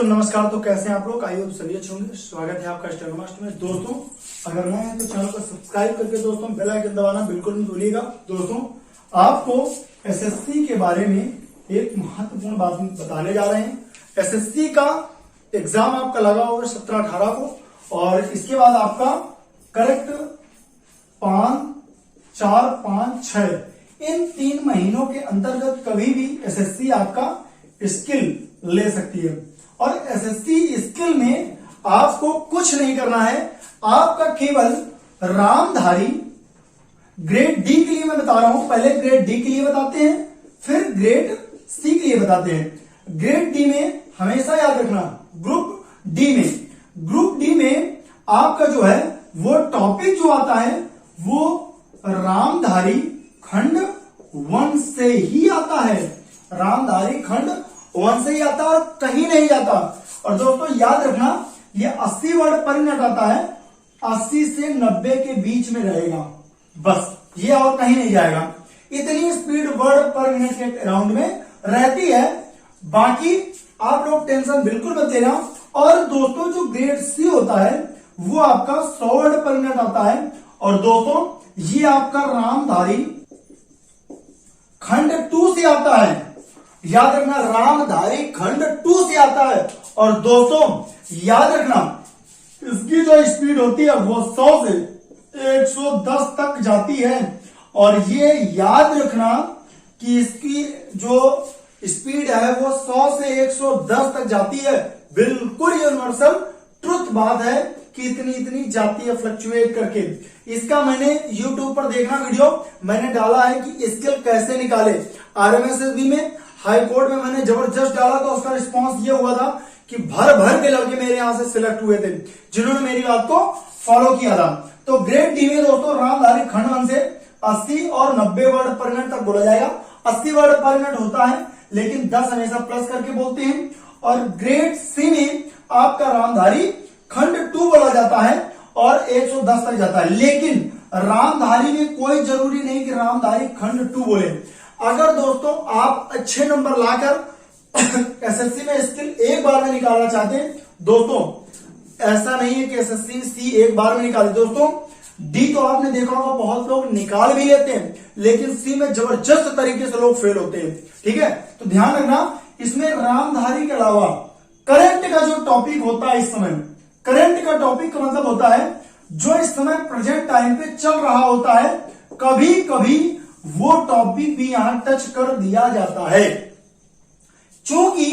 नमस्कार। तो कैसे हैं आप लोग? आइए सभी अच्छे होंगे। स्वागत है आपका स्टार मास्टर में। दोस्तों अगर नए हैं तो चैनल को सब्सक्राइब करके दोस्तों बेल आइकन दबाना बिल्कुल नहीं भूलिएगा। दोस्तों आपको एसएससी के बारे में एक महत्वपूर्ण बात बताने जा रहे हैं। एसएससी का एग्जाम आपका लगा होगा 17-18 को, और इसके बाद आपका करेक्ट 5, 4, 5, 6 इन 3 महीनों के अंतर्गत कभी भी एसएससी आपका स्किल ले सकती है। और एसएससी स्किल में आपको कुछ नहीं करना है, आपका केवल रामधारी ग्रेड डी के लिए मैं बता रहा हूं। पहले ग्रेड डी के लिए बताते हैं, फिर ग्रेड सी के लिए बताते हैं। ग्रेड डी में हमेशा याद रखना, ग्रुप डी में आपका जो है वो टॉपिक जो आता है वो रामधारी खंड 1 से ही आता है। रामधारी खंड 1 से ही आता है और कहीं नहीं जाता। और दोस्तों याद रखना, ये 80 वर्ड पर मिनट आता है, 80 से 90 के बीच में रहेगा बस, ये और कहीं नहीं जाएगा। इतनी स्पीड वर्ड पर मिनट के अराउंड में रहती है। बाकी आप लोग टेंशन बिल्कुल मत लेना। और दोस्तों जो ग्रेड सी होता है वो आपका 100 वर्ड पर मिनट आता है। और दोस्तों ये आपका रामधारी खंड 2 से आता है। याद रखना, रामधारी खंड 2 से आता है। और दोस्तों याद रखना, इसकी जो स्पीड होती है वो 100 से 110 तक जाती है। और ये याद रखना कि इसकी जो स्पीड है वो 100 से 110 तक जाती है। बिल्कुल यूनिवर्सल ट्रुथ बात है कि इतनी जाती है फ्लक्चुएट करके। इसका मैंने YouTube पर देखना वीडियो मैंने डाला है कि स्किल कैसे निकाले। RMSSB में, हाई कोर्ट में मैंने जबरदस्त डाला, तो उसका रिस्पांस ये हुआ था कि भर भर के लड़के मेरे यहां से सिलेक्ट हुए थे जिन्होंने मेरी बात को फॉलो किया था। तो ग्रेड डी में दोस्तों रामधारी खंड 1 से 80 और 90 वर्ड पर मिनट तक बोला जाएगा। 80 वर्ड पर मिनट होता है, लेकिन 10 हमेशा प्लस करके बोलते हैं। और ग्रेड सी में आपका रामधारी खंड 2 बोला जाता है और 110 तक जाता है। लेकिन रामधारी में कोई जरूरी नहीं कि रामधारी खंड 2 बोले। अगर दोस्तों आप अच्छे नंबर लाकर एसएससी में स्किल एक बार में निकालना चाहते हैं, दोस्तों ऐसा नहीं है कि एसएससी सी एक बार में निकाले। दोस्तों डी तो आपने देखा होगा बहुत लोग निकाल भी लेते हैं, लेकिन सी में जबरदस्त तरीके से लोग फेल होते हैं। ठीक है, तो ध्यान रखना, इसमें रामधारी के अलावा करंट का जो टॉपिक होता है, इस समय करंट का टॉपिक का मतलब होता है जो इस समय प्रेजेंट टाइम पे चल रहा होता है, कभी कभी वो टॉपिक भी यहां टच कर दिया जाता है। चूंकि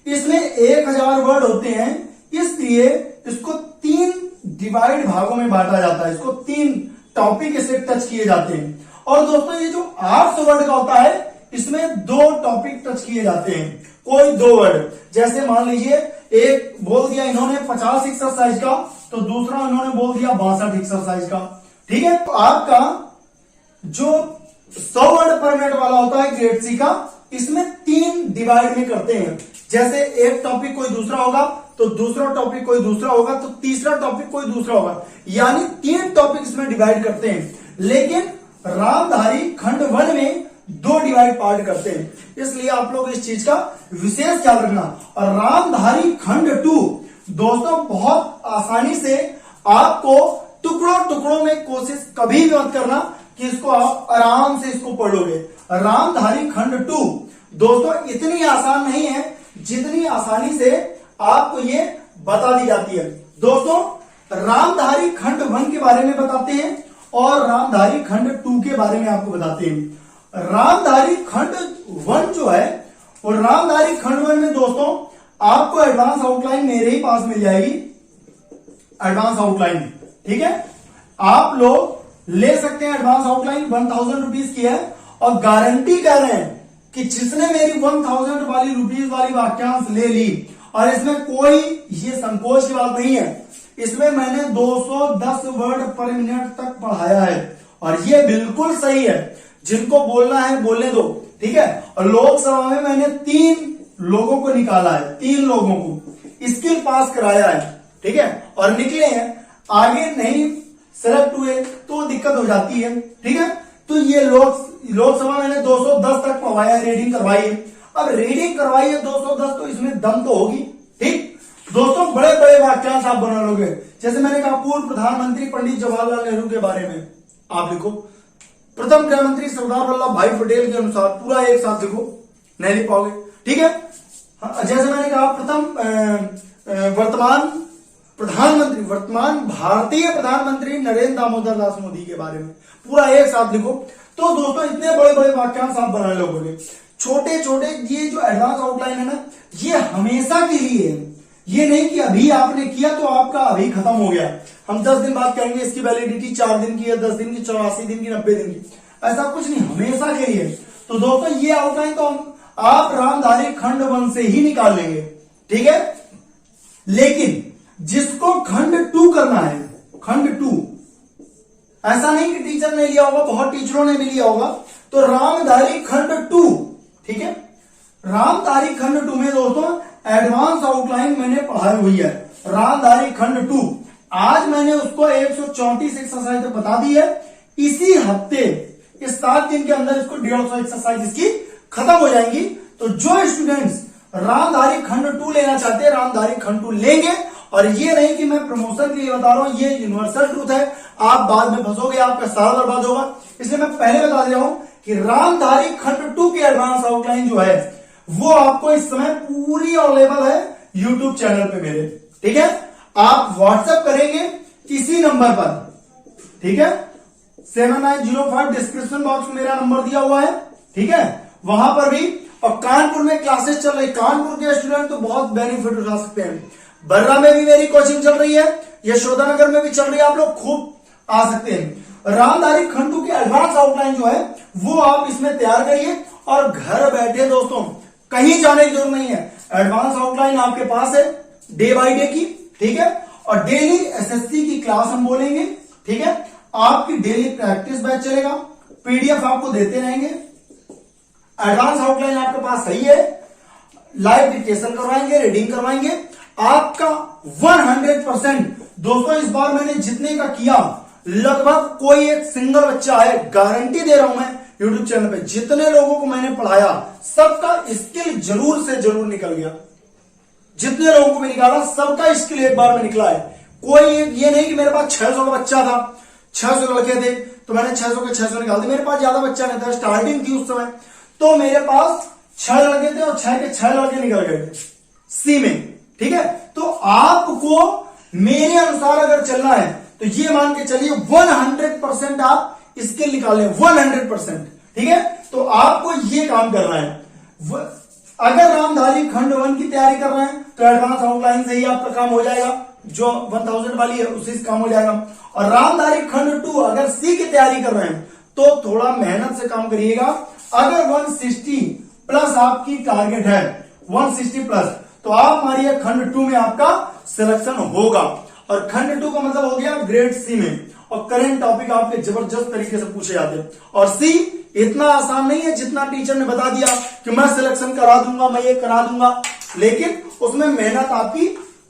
इसमें 1000 वर्ड होते हैं, इसलिए इसको 3 डिवाइड भागों में बांटा जाता है। इसको 3 टॉपिक इसे टच किए जाते हैं। और दोस्तों ये जो 800 वर्ड का होता है, इसमें 2 टॉपिक टच किए जाते हैं, कोई 2 वर्ड। जैसे मान लीजिए एक बोल दिया इन्होंने 50 एक्सरसाइज का, तो दूसरा इन्होंने बोल दिया 62 एक्सरसाइज का। ठीक है, तो आपका जो 100 वर्ड पर मिनट वाला होता है ग्रेड सी का, इसमें 3 डिवाइड में करते हैं। जैसे एक टॉपिक कोई दूसरा होगा, तो दूसरा टॉपिक कोई दूसरा होगा, तो तीसरा टॉपिक कोई दूसरा होगा, यानी 3 टॉपिक इसमें डिवाइड करते हैं। लेकिन रामधारी खंड 1 में 2 डिवाइड पार्ट करते हैं, इसलिए आप लोग इस चीज का विशेष ख्याल रखना। और रामधारी खंड 2 दोस्तों बहुत आसानी से आपको टुकड़ों में कोशिश कभी भी मत करना कि इसको आप आराम से इसको पढ़ लोगे। रामधारी खंड 2 दोस्तों इतनी आसान नहीं है जितनी आसानी से आपको ये बता दी जाती है। दोस्तों रामधारी खंड 1 के बारे में बताते हैं और रामधारी खंड 2 के बारे में आपको बताते हैं। रामधारी खंड 1 जो है, और रामधारी खंड 1 में दोस्तों आपको एडवांस आउटलाइन मेरे ही पास मिल जाएगी, एडवांस आउटलाइन। ठीक है, आप लोग ले सकते हैं। एडवांस आउटलाइन 1000 रुपीज की है, और गारंटी कर रहे हैं कि जिसने मेरी 1000 वाली रुपीज वाली वाक्यांश ले ली, और इसमें कोई ये संकोच की बात नहीं है, इसमें मैंने 210 वर्ड पर मिनट तक पढ़ाया है, और ये बिल्कुल सही है। जिनको बोलना है बोलने दो। ठीक है, और लोकसभा में मैंने 3 लोगों को निकाला है, 3 लोगों को स्किल पास कराया है। ठीक है, और निकले हैं, आगे नहीं सेलेक्ट हुए तो दिक्कत हो जाती है। ठीक है, तो ये लोकसभा मैंने 210 तक पढ़वाया, रीडिंग करवाई। अब रीडिंग करवाई है 210, तो इसमें दम तो होगी। ठीक, दोस्तों बड़े बड़े वाक्यांश आप बना लोगे। जैसे मैंने कहा पूर्व प्रधानमंत्री पंडित जवाहरलाल नेहरू के बारे में आप लिखो, प्रथम गृहमंत्री सरदार वल्लभ भाई पटेल के अनुसार, पूरा एक साथ लिखो, नहीं लिख पाओगे, ठीक है। जैसे मैंने कहा वर्तमान भारतीय प्रधानमंत्री नरेंद्र दामोदर दास मोदी के बारे में पूरा एक साथ लिखो। तो दोस्तों इतने बड़े बड़े वाक्यांश आप बना लोगे। छोटे छोटे ये जो एडवांस आउटलाइन है ना, ये हमेशा के लिए है। ये नहीं कि अभी आपने किया तो आपका अभी खत्म हो गया, हम 10 दिन बाद कहेंगे इसकी वैलिडिटी 4 दिन की है, 10 दिन की, 84 दिन की, 90 दिन की, ऐसा कुछ नहीं, हमेशा के लिए। तो दोस्तों ये आउटलाइन तो आप रामधारी खंड 1 से ही निकाल लेंगे, ठीक है। लेकिन जिसको खंड 2 करना है, खंड 2, ऐसा नहीं कि टीचर ने लिया होगा, बहुत टीचरों ने भी लिया होगा, तो रामधारी खंड 2, ठीक है। रामधारी खंड 2 में दोस्तों एडवांस आउटलाइन मैंने पढ़ाई हुई है, रामधारी खंड 2। आज मैंने उसको 134 एक्सरसाइज बता दी है। इसी हफ्ते इस 7 दिन के अंदर इसको 150 एक्सरसाइज इसकी खत्म हो जाएंगी। तो जो स्टूडेंट्स रामधारी खंड 2 लेना चाहते हैं, रामधारी खंड 2 लेंगे। और ये नहीं कि मैं प्रमोशन के लिए बता रहा हूं, ये यूनिवर्सल ट्रूथ है, आप बाद में फंसोगे, आपका साल बर्बाद होगा। इसलिए मैं पहले बता दे रहा हूं कि रामधारी खंड 2 की एडवांस आउटलाइन जो है वो आपको इस समय पूरी अवेलेबल है यूट्यूब चैनल पे मेरे, ठीक है। आप व्हाट्सएप करेंगे इसी नंबर पर, ठीक है, 7905 डिस्क्रिप्शन बॉक्स में मेरा नंबर दिया हुआ है, ठीक है, वहां पर भी। और कानपुर में क्लासेस चल रही, कानपुर के स्टूडेंट तो बहुत बेनिफिट उठा सकते हैं। बर्रा में भी मेरी कोचिंग चल रही है, यशोदानगर में भी चल रही है, आप लोग खूब आ सकते हैं। रामधारी खंड 2 की एडवांस आउटलाइन जो है वो आप इसमें तैयार करिए और घर बैठे दोस्तों कहीं जाने की जरूरत नहीं है, एडवांस आउटलाइन आपके पास है डे बाय डे की, ठीक है। और डेली एसएससी की क्लास हम बोलेंगे, ठीक है। आपकी डेली प्रैक्टिस बैच चलेगा, पीडीएफ आपको देते रहेंगे, एडवांस आउटलाइन आपके पास सही है, लाइव डिक्टेशन करवाएंगे, रीडिंग करवाएंगे, आपका 100%। दोस्तों इस बार मैंने जितने का किया, लगभग कोई एक सिंगल बच्चा है, गारंटी दे रहा हूं मैं यूट्यूब चैनल पे, जितने लोगों को मैंने पढ़ाया सबका स्किल जरूर से जरूर निकल गया। जितने लोगों को मैं निकाला सबका स्किल एक बार में निकला है। कोई ये नहीं कि मेरे पास 600 का बच्चा था, 600 लड़के थे तो मैंने 600 के 600 निकाल दिए। मेरे पास ज्यादा बच्चा नहीं था, स्टार्टिंग थी उस समय, तो मेरे पास 6 लड़के थे और 6 के 6 लड़के निकल गए थे सी में, ठीक है। तो आपको मेरे अनुसार अगर चलना है तो ये मान के चलिए 100% आप स्किल निकाल लें, 100%, ठीक है। तो आपको ये काम करना है। अगर रामधारी खंड 1 की तैयारी कर रहे हैं तो एडवांस आउटलाइन से ही आपका काम हो जाएगा, जो 1000 वाली है उसी से काम हो जाएगा। और रामधारी खंड 2 अगर सी की तैयारी कर रहे हैं तो थोड़ा मेहनत से काम करिएगा। अगर 160 प्लस आपकी टारगेट है, 160 प्लस, तो आप मारिए खंड 2 में आपका सिलेक्शन होगा। और खंड 2 का मतलब हो गया ग्रेड सी में, और करंट टॉपिक आपके जबरदस्त तरीके से पूछे जाते हैं। और सी इतना आसान नहीं है जितना टीचर ने बता दिया कि मैं सिलेक्शन करा दूंगा, मैं ये करा दूंगा, लेकिन उसमें मेहनत आपकी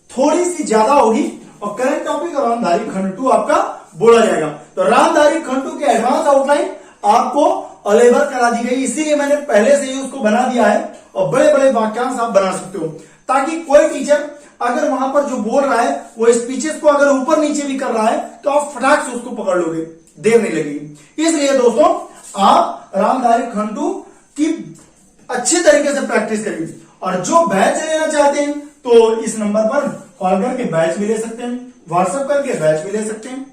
थोड़ी सी ज्यादा होगी। और करंट टॉपिक और रामधारी खंड 2 आपका बोला जाएगा। तो रामधारी खंड 2 के एडवांस आउटलाइन आपको अवेलेबल करा दी गई, इसीलिए मैंने पहले से ही उसको बना दिया है। और बड़े बड़े वाक्यांश आप बना सकते हो, ताकि कोई टीचर अगर वहां पर जो बोल रहा है वो स्पीचेस को अगर ऊपर नीचे भी कर रहा है तो आप फटाक से उसको पकड़ लोगे, देर नहीं लगेगी। इसलिए दोस्तों आप रामधारी खंड 2 की अच्छे तरीके से प्रैक्टिस करिए। और जो बैच लेना चाहते हैं तो इस नंबर पर कॉल करके बैच भी ले सकते हैं, व्हाट्सएप करके बैच भी ले सकते हैं,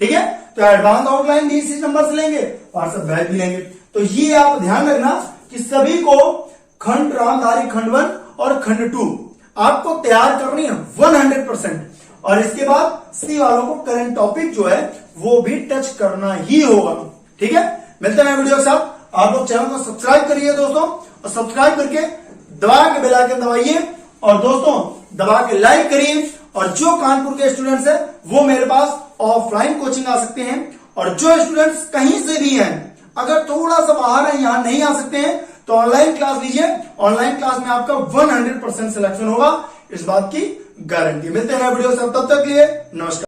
ठीक है। तो एडवांस आउटलाइन भी इसी नंबर से लेंगे, व्हाट्सएप बैच भी लेंगे। तो ये आप ध्यान रखना कि सभी को खंड रामधारी खंड 1 और खंड 2 आपको तैयार करनी है 100%। और इसके बाद सी वालों को करंट टॉपिक जो है वो भी टच करना ही होगा, ठीक है। मिलते हैं वीडियो के साथ, आप लोग चैनल को सब्सक्राइब करिए दोस्तों, और सब्सक्राइब करके दबा के बेल आइकन दबाइए, और दोस्तों दबा के लाइक करिए। और जो कानपुर के स्टूडेंट्स हैं वो मेरे पास ऑफलाइन कोचिंग आ सकते हैं, और जो स्टूडेंट्स कहीं से भी हैं, अगर थोड़ा सा बाहर है, यहां नहीं आ सकते हैं, तो ऑनलाइन क्लास लीजिए। ऑनलाइन क्लास में आपका 100% सिलेक्शन होगा, इस बात की गारंटी। मिलते हैं वीडियो से, तब तक के लिए नमस्कार।